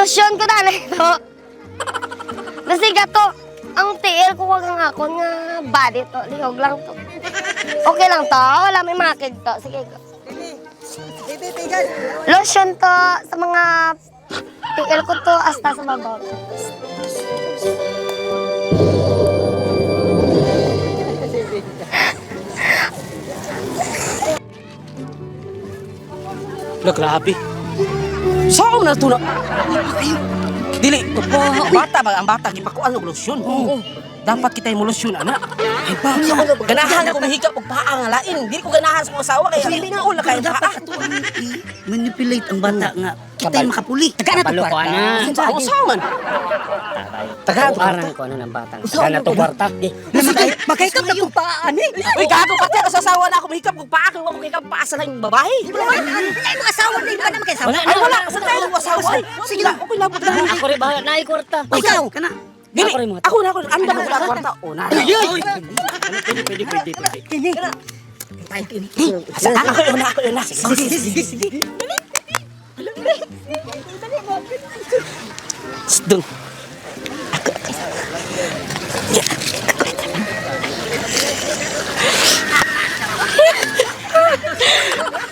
Lotion ko na ito. Kasi gato, ang tiil ko kag nga ako nga body to, lihog lang to. Okay lang to, wala may makid to. Sige ko. Lotion to sa mga tiil ko to hasta sa babaw. Grabe. Saan na ito na? Dili, bata ba ang bata? Gipakuan ng lotion. Dapat kita yung lotion, anak. Ay ba? Ganahan ko mahigap og paa nga lain. Dili ko ganahan sa mga asawa kaya binaon na kayo paa. Manipulate ang bata nga. Kita yung makapuli. Taga na to kwarta. Ang usaw man. Taga na to Parang ko ano ng batang. Taga na to kwarta. Makikap na itong paan eh. Uy, gago pati ako sa asawa na ako mahigap og paa. Kaya ako mahigap paa sa lang babae. Ay, mga asawa na iba naman kayo asawa. Ay, wala. Sa tayo ng asawa. Sige lang. Okay lang. Ako rin bahala na kwarta. Ikaw, kana. Dili, Ako rin mga ako na ako. Anda ko sa kwarta. O na. Pwede. Ako yun na. Sige. Sedang.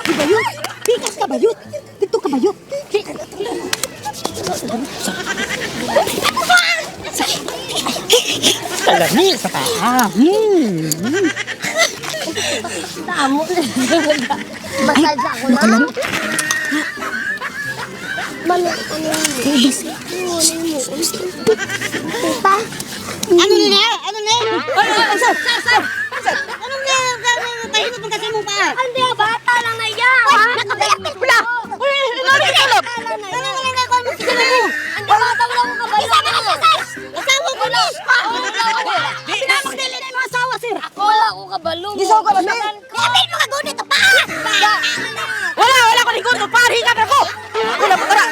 Kabayot. Pikas kabayot. Dito kabayot. Kalami sa paa. Tamo. Massage ako lang. Pa? Ano na? Ano na? Sir! Ano na? Kahit mo kasi mo pa. Hindi, bata lang na yan. Nakapayakit mo lang. Uy, inari ka lang. Hindi, bata wala akong kabalo. Isa ka na siya, sir! Asawa ko na! Pinapagdali na yung mga asawa, sir! Wala akong kabalo. Gisaw ka ba, sir? Yamin mo ka gunit, pa! Wala ko likod. Parhingan ako. Wala mo tara.